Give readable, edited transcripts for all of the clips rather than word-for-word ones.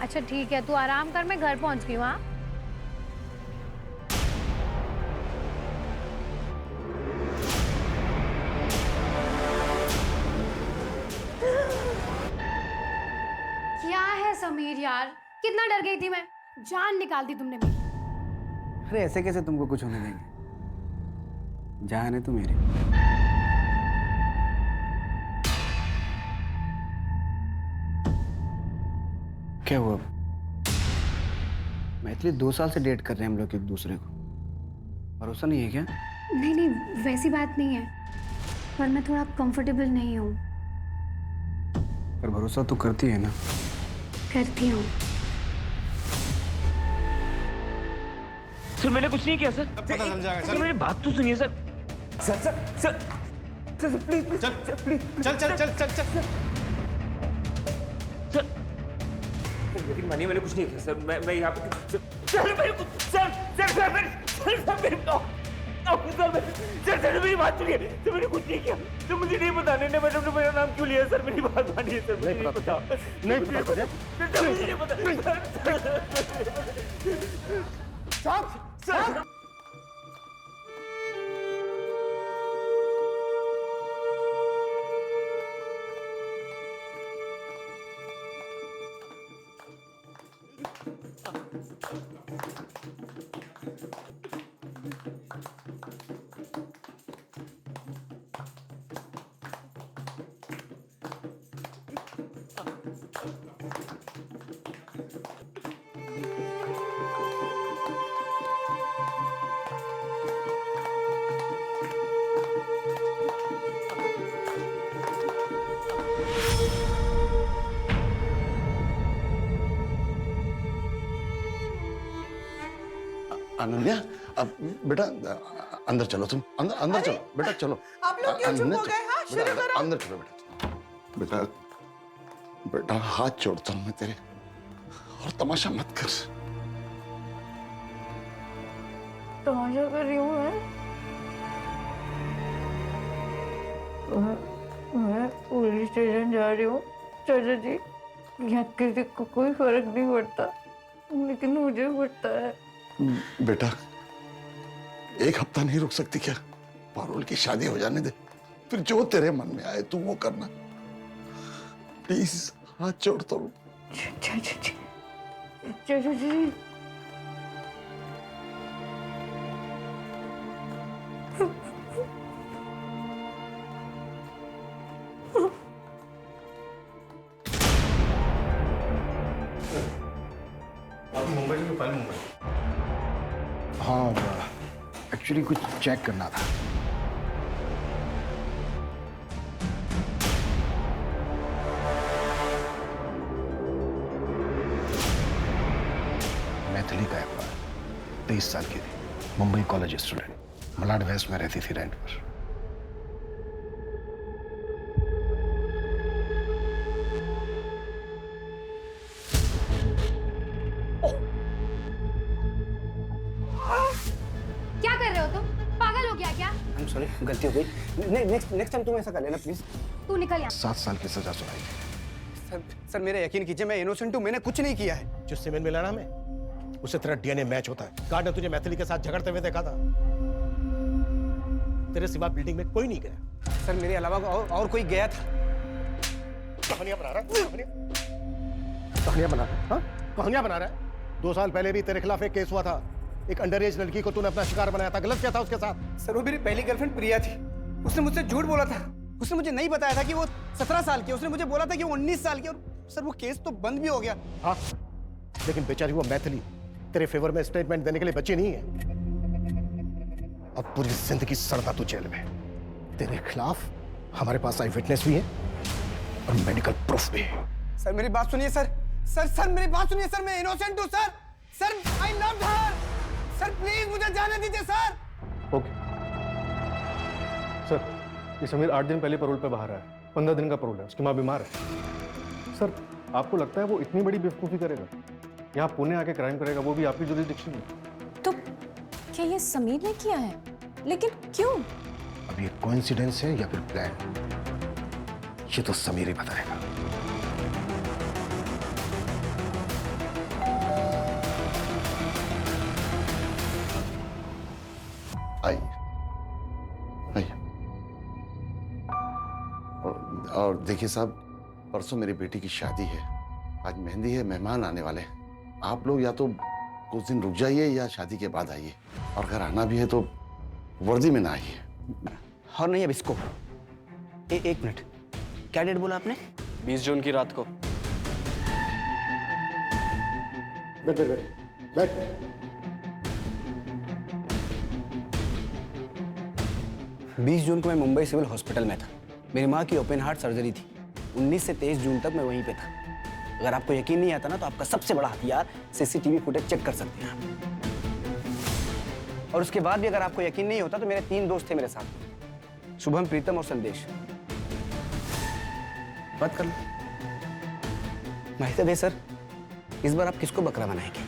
अच्छा ठीक है, तू आराम कर, मैं घर पहुंच गई हूँ। हाँ क्या है समीर यार, कितना डर गई थी मैं, जान निकाल दी तुमने मेरी। अरे ऐसे कैसे तुमको कुछ होने देंगे? जान है तू मेरी। क्या हुआ? मैथिली 2 साल से डेट कर रहे हैं हम लोग एक दूसरे को। भरोसा नहीं है क्या? नहीं नहीं, वैसी बात नहीं है, पर मैं थोड़ा कंफर्टेबल नहीं हूँ। पर भरोसा तो करती है ना? करती हूँ। सर मैंने कुछ नहीं किया सर। पता चल जाएगा सर मेरी बात तो सुनिए sir. Sir sir sir sir please चल चल चल चल चल चल सर यकीन मानिए मैंने कुछ नहीं किया सर। मैं यहाँ पे सर मेरे को सर मेरी बात सुनिए सर। मैंने कुछ नहीं किया सर। मुझे नहीं पता नैना मैडम ने मेरा नाम क्यों लिया सर। मेरी बात मानिए सर। मुझे नहीं पता मुझे नहीं पता। सर अनन्या, अब बेटा अंदर चलो। तुम अंदर अंदर चलो बेटा, चलो। आप लोग क्यों चुप हो गए? हाँ, शुरू करो। अंदर चलो बेटा। बेटा बेटा हाथ जोड़ता हूँ मैं तेरे, और तमाशा मत कर। तमाशा कर रही हूँ मैं पुलिस स्टेशन जा रही हूँ चाचा जी। यहाँ किसी को कोई फर्क नहीं पड़ता, लेकिन मुझे पड़ता है। बेटा 1 हफ्ता नहीं रुक सकती क्या? पारुल की शादी हो जाने दे, फिर जो तेरे मन में आए तू वो करना। प्लीज हाथ जोड़ता हूँ। चाचा जी आप मुंबई से पहले मुंबई। हाँ, एक्चुअली कुछ चेक करना था। मैथिली का एक बार 23 साल की थी, Mumbai college student, Malad west में रहती थी रेंट पर। क्या कर रहे हो तुम? पागल हो गया क्या? I'm sorry, गलती हो गई। नेक्स्ट टाइम तुम ऐसा कर लेना प्लीज। तू निकल यहाँ। 7 साल की सजा सुनाई थी। सर मेरा यकीन कीजिए, मैं इनोसेंट हूँ, मैंने कुछ नहीं किया है। जो सीमेंट मिला ना हमें, उससे तेरा डीएनए मैच होता है। गार्ड ने तुझे मैथिली के साथ झगड़ते हुए देखा था। तेरे सिवा बिल्डिंग में कोई नहीं गया। सर मेरे अलावा और कोई गया था। कहानियां बना रहा है, कहानियां बना रहा है, हाँ? कहानियां बना रहा है। 2 साल पहले भी तेरे खिलाफ एक केस हुआ था। एक अंडर एज लड़की को तूने अपना शिकार बनाया था। गलत क्या था उसके साथ? सर वो मेरी पहली गर्लफ्रेंड प्रिया थी। उसने मुझसे झूठ बोला था। उसने मुझे नहीं बताया था कि वो 17 साल की है। उसने मुझे बोला था कि वो 19 साल की। और सर वो केस तो बंद भी हो गया। हाँ, लेकिन बेचारी वो मैथिली तेरे फेवर में स्टेटमेंट देने के लिए बची नहीं है। अब पूरी जिंदगी सड़ता तू जेल में। तेरे खिलाफ हमारे पास आई विटनेस भी है और मेडिकल प्रूफ भी है। सर मेरी बात सुनिए सर। सर मेरी बात सुनिए सर। मैं इनोसेंट हूँ sir. Sir I love her. Sir please मुझे जाने दीजिए सर। ओके सर, ये समीर 8 दिन पहले पैरोल पे बाहर आया। 15 दिन का पैरोल है, उसकी माँ बीमार है। सर आपको लगता है वो इतनी बड़ी बेवकूफ़ी करेगा? यहाँ पुणे आके क्राइम करेगा, वो भी आपकी जुरिडिक्शन में? तो क्या ये समीर ने किया है? लेकिन क्यों? अब ये कोइंसिडेंस है या फिर प्लान, ये तो समीर ही बताएगा। आइए आइए। और देखिए साहब, परसों मेरी बेटी की शादी है, आज मेहंदी है, मेहमान आने वाले हैं। आप लोग या तो कुछ दिन रुक जाइए या शादी के बाद आइए, और अगर आना भी है तो वर्दी में ना आइए। और नहीं अब इसको एक मिनट, क्या डेट बोला आपने? 20 जून की रात को। बैठ बैठ बैठ बैठ। 20 जून को मैं मुंबई सिविल हॉस्पिटल में था। मेरी माँ की ओपन हार्ट सर्जरी थी। 19 से 23 जून तक मैं वहीं पे था। अगर आपको यकीन नहीं आता ना तो आपका सबसे बड़ा हथियार सीसीटीवी फुटेज चेक कर सकते हैं आप। और उसके बाद भी अगर आपको यकीन नहीं होता तो मेरे 3 दोस्त थे मेरे साथ, शुभम, प्रीतम और संदेश। बात कर लो। माहिता भाई सर, इस बार आप किसको बकरा बनाएंगे?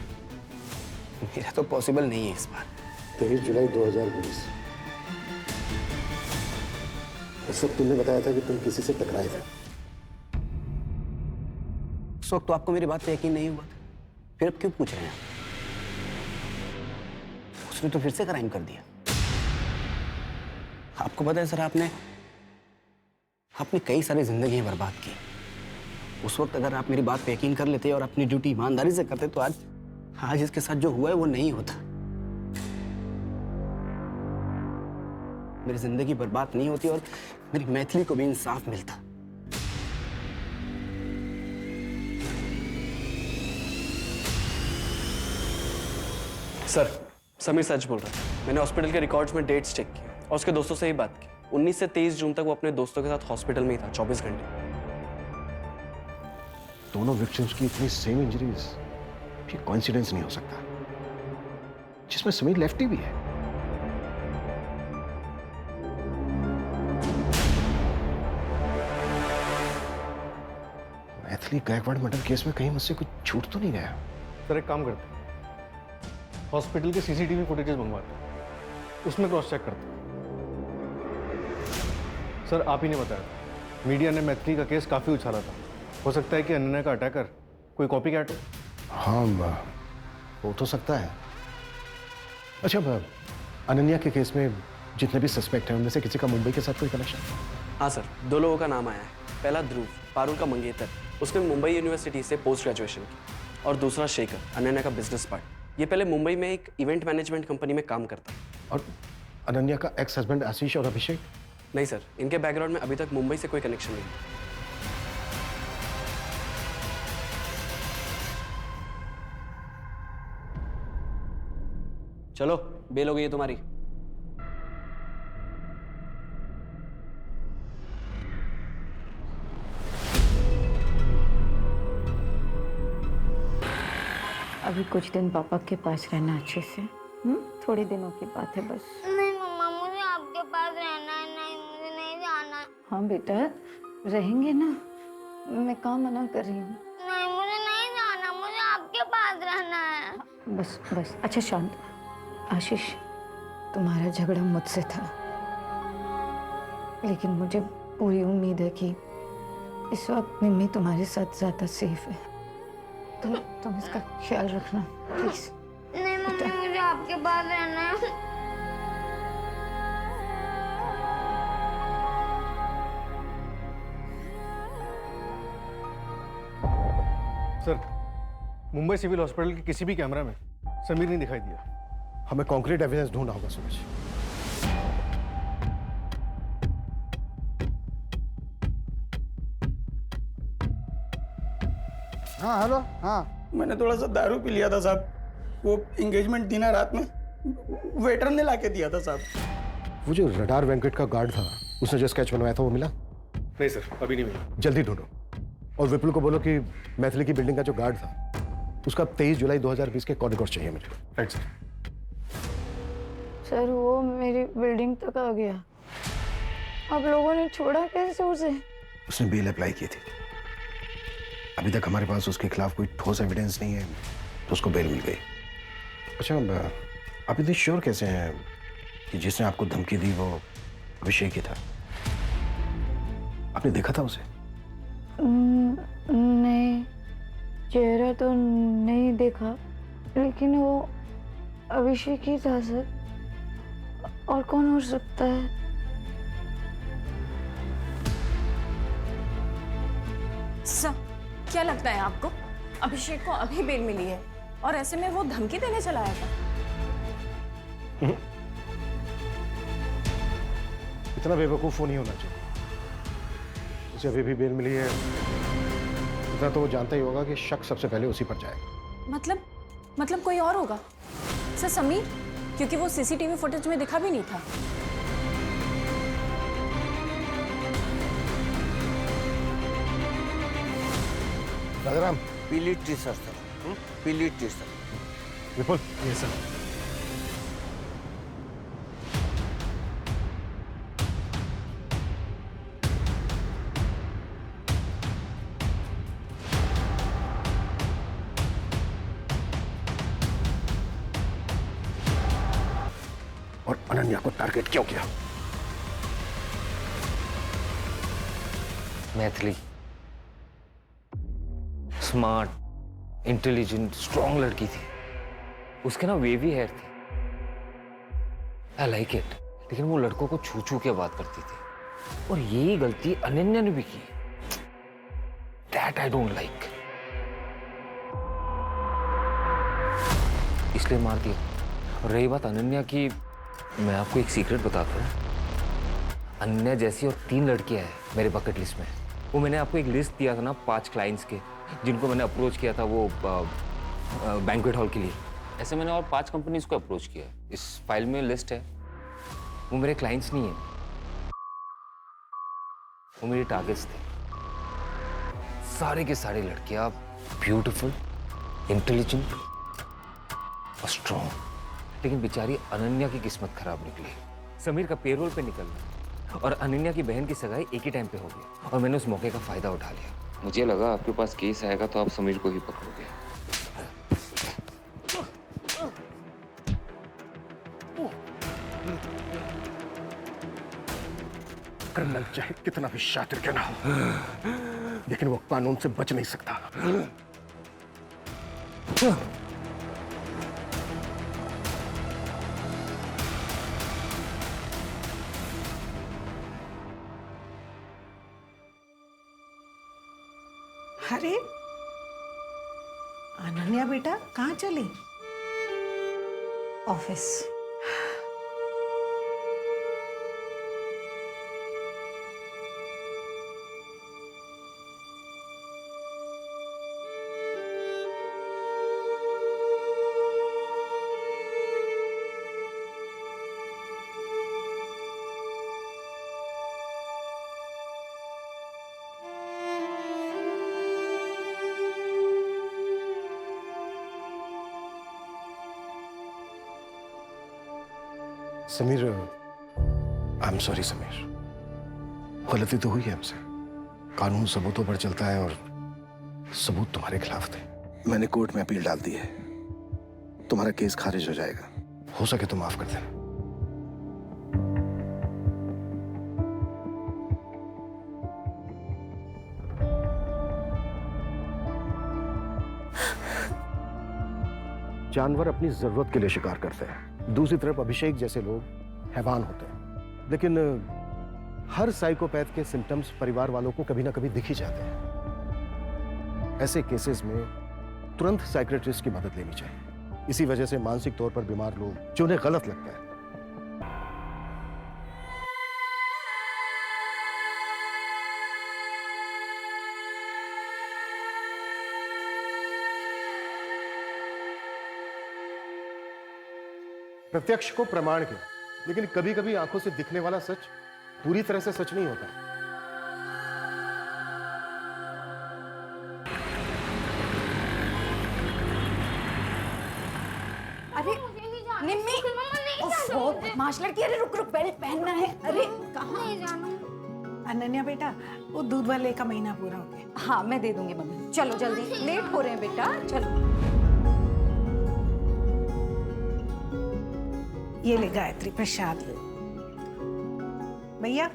मेरा तो पॉसिबल नहीं है इस बार। 23 जुलाई 2020। इस वक्त तुमने बताया था कि तुम किसी से टकराए थे। उस वक्त तो आपको मेरी बात पे यकीन नहीं हुआ था, फिर अब क्यों पूछ रहे हैं आप? उसने तो फिर से क्राइम कर दिया। आपको पता है सर, आपने कई सारी जिंदगियां बर्बाद की। उस वक्त अगर आप मेरी बात पे यकीन कर लेते और अपनी ड्यूटी ईमानदारी से करते तो आज इसके साथ जो हुआ है वो नहीं होता। मेरी जिंदगी बर्बाद नहीं होती और मेरी मैथिली को भी इंसाफ मिलता। सर, समीर सच बोल रहा है। मैंने हॉस्पिटल के रिकॉर्ड्स में डेट्स चेक किए और उसके दोस्तों से ही बात की। 19 से 23 जून तक वो अपने दोस्तों के साथ हॉस्पिटल में ही था, 24 घंटे। दोनों विक्टिम्स की इतनी सेम इंजरीज, ये कोइंसिडेंस नहीं हो सकता, जिसमें समीर लेफ्टी भी है। मैथिली गायकवाड़ मर्डर केस में कहीं मुझसे कुछ छूट तो नहीं गया? सर एक काम करते हैं, हॉस्पिटल के सीसीटीवी फुटेजेस मंगवाते हैं, उसमें क्रॉस चेक करते हैं। सर आप ही ने बताया, मीडिया ने मैथिली का केस काफी उछाला था। हो सकता है कि अनन्या का अटैकर कोई कॉपी कैट हो। हाँ, हो तो सकता है। अच्छा, अनन्या के केस में जितने भी सस्पेक्ट हैं उनमें से किसी का मुंबई के साथ कोई कनेक्शन? हाँ सर, 2 लोगों का नाम आया है। पहला ध्रुव, पारुल का मंगेतर, उसने मुंबई यूनिवर्सिटी से पोस्ट ग्रेजुएशन की। और दूसरा शेखर, अनन्या का बिजनेस पार्टनर। ये पहले मुंबई में एक इवेंट मैनेजमेंट कंपनी में काम करता। और अनन्या का एक्स हस्बैंड आशीष और अभिषेक? नहीं सर, इनके बैकग्राउंड में अभी तक मुंबई से कोई कनेक्शन नहीं। चलो, बेल हो गई है तुम्हारी। अभी कुछ दिन पापा के पास रहना अच्छे से। थोड़े दिनों की बात है बस। नहीं मम्मा, मुझे आपके पास रहना है। नहीं, मुझे नहीं जाना। हाँ बेटा, रहेंगे ना, मैं कहाँ मना कर रही हूँ। नहीं, मुझे नहीं जाना, मुझे आपके पास रहना है। बस बस, अच्छा शांत। आशीष, तुम्हारा झगड़ा मुझसे था, लेकिन मुझे पूरी उम्मीद है कि इस वक्त मिम्मी तुम्हारे साथ ज्यादा सेफ है। तुम इसका ख्याल रखना प्लीज। नहीं मम्मी, मुझे आपके पास रहना है। सर, मुंबई सिविल हॉस्पिटल के किसी भी कैमरा में समीर नहीं दिखाई दिया। हमें कॉन्क्रीट एविडेंस ढूंढना होगा सूरज। हाँ हेलो। हाँ, मैंने थोड़ा सा दारू पी लिया था साहब। वो एंगेजमेंट थी ना रात में, वेटर ने लाके दिया था साहब। वो जो रडार वेंकट का गार्ड था, उसने जो स्केच बनवाया था वो मिला? नहीं सर, अभी नहीं मिला। जल्दी ढूंढो। और विपुल को बोलो कि मैथिली की बिल्डिंग का जो गार्ड था, उसका 23 जुलाई 2020 के कॉरिडोर चाहिए मुझे। Right sir. सर वो मेरी बिल्डिंग तक आ गया। आप लोगों ने छोड़ा कैसे उसे? उसने बेल अप्लाई की थी। अभी तक हमारे पास उसके खिलाफ कोई ठोस एविडेंस नहीं है, तो उसको बेल मिल गई। अच्छा, आप इतनी श्योर कैसे हैं कि जिसने आपको धमकी दी वो अभिषेक ही था? आपने देखा था उसे? नहीं, चेहरा तो नहीं देखा, लेकिन वो अभिषेक ही था सर। और कौन हो सकता है? सर, क्या लगता है आपको अभिषेक को अभी बेल मिली है और ऐसे में वो धमकी देने चला आया था? इतना बेवकूफ वो नहीं होना चाहिए। उसे अभी भी बेल मिली है, इतना तो वो जानता ही होगा कि शक सबसे पहले उसी पर जाएगा। मतलब कोई और होगा? सर समीर, क्योंकि वो सीसीटीवी फुटेज में दिखा भी नहीं था। राजाराम, पीली टी सर, पीली टी सर। विपुल, ये सर। और अनन्या को टारगेट क्यों किया? मैथिली स्मार्ट, इंटेलिजेंट, स्ट्रॉन्ग लड़की थी। उसके ना वेवी हेयर थी। I like it. लेकिन वो लड़कों को छू छू के बात करती थी और यही गलती अनन्या ने भी की। दैट आई डोंट लाइक, इसलिए मार दिया। और रही बात अनन्या की, मैं आपको एक सीक्रेट बताता हूँ। अनन्या जैसी और 3 लड़कियां हैं मेरे बकेट लिस्ट में। वो मैंने आपको एक लिस्ट दिया था ना 5 क्लाइंट्स के, जिनको मैंने अप्रोच किया था वो बैंक्वेट हॉल के लिए। ऐसे मैंने और 5 कंपनीज को अप्रोच किया। इस फाइल में लिस्ट है। वो मेरे क्लाइंट्स नहीं है, वो मेरे टारगेट्स थे। सारे के सारे लड़कियां ब्यूटीफुल, इंटेलिजेंट और स्ट्रॉन्ग। लेकिन बेचारी अनन्या की किस्मत खराब निकली। समीर का पेरोल पे निकलना और अनन्या की बहन की सगाई एक ही टाइम पे हो गई और मैंने उस मौके का फायदा उठा लिया। मुझे लगा आपके पास केस आएगा तो आप समीर को ही पकड़ोगे। क्रिमिनल चाहे कितना भी शातिर क्यों ना हो, लेकिन वो कानून से बच नहीं सकता। अरे अनन्या बेटा, कहाँ चली? Office. Sameer, I am sorry Sameer, गलती तो हुई है हमसे। कानून सबूतों पर चलता है और सबूत तुम्हारे खिलाफ थे। मैंने कोर्ट में अपील डाल दी है, तुम्हारा केस खारिज हो जाएगा। हो सके तो माफ कर देना। जानवर अपनी जरूरत के लिए शिकार करते हैं, दूसरी तरफ अभिषेक जैसे लोग हैवान होते हैं। लेकिन हर साइकोपैथ के सिम्टम्स परिवार वालों को कभी ना कभी दिख ही जाते हैं। ऐसे केसेस में तुरंत साइकियाट्रिस्ट की मदद लेनी चाहिए। इसी वजह से मानसिक तौर पर बीमार लोग, जो उन्हें गलत लगता है, प्रत्यक्ष को प्रमाण किया, लेकिन कभी कभी आंखों से दिखने वाला सच पूरी तरह से सच नहीं होता। अरे निम्मी, ओफो, बदमाश लड़की, अरे रुक रुक, बेल्ट पहनना है। अरे कहाँ? नहीं जानू। अनन्या बेटा, वो दूध वाले का महीना पूरा हो गया। हाँ, मैं दे दूंगी मम्मी। चलो जल्दी, लेट हो रहे हैं बेटा, चलो। ये ले गायत्री, प्रसाद ले। भैया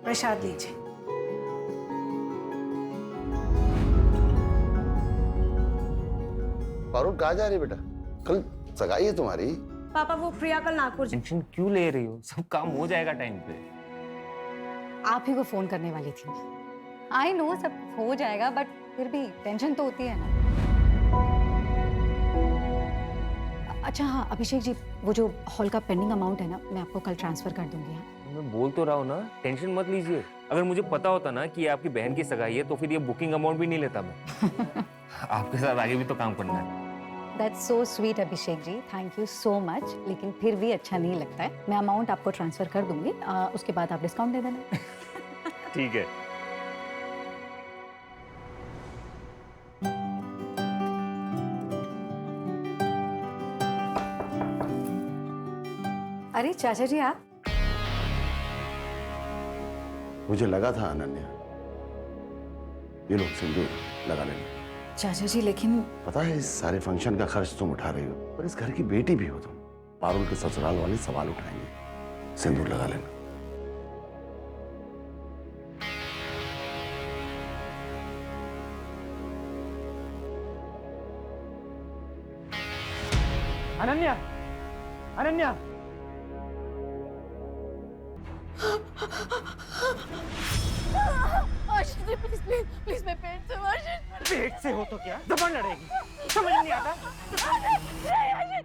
प्रसाद लीजिए। पारुल कहाँ जा रही है बेटा? कल सगाई है तुम्हारी, पापा वो प्रिया कल नागपुर टेंशन क्यों ले रही हो? सब काम हो जाएगा टाइम पे। आप ही को फोन करने वाली थी मैं। आई नो सब हो जाएगा, बट फिर भी टेंशन तो होती है ना। अच्छा हाँ अभिषेक जी, वो जो हॉल का पेंडिंग अमाउंट है ना, मैं आपको कल ट्रांसफर कर दूंगी। हाँ मैं बोल तो रहा हूँ ना, टेंशन मत लीजिए। अगर मुझे पता होता ना कि ये आपकी बहन की सगाई है तो फिर ये बुकिंग अमाउंट भी नहीं लेता मैं। आपके साथ आगे भी तो काम करना है। That's so sweet Abhishek ji, thank you so much. लेकिन फिर भी अच्छा नहीं लगता है। मैं अमाउंट आपको ट्रांसफर कर दूंगी, उसके बाद आप डिस्काउंट दे देना। ठीक है। अरे चाचा जी आप, मुझे लगा था अनन्या, ये लोग सिंदूर लगा लेंगे। चाचा जी लेकिन पता है इस सारे फंक्शन का खर्च तुम उठा रही हो, पर इस घर की बेटी भी हो तुम। पारुल के ससुराल वाले सवाल उठाएंगे। सिंदूर लगा लेना। Ananya, Ananya, Ashish ji please please please, मैं पेट से हूँ आशीष। पेट से हो तो क्या, जबान लड़ेगी, समझ नहीं आता। आशीष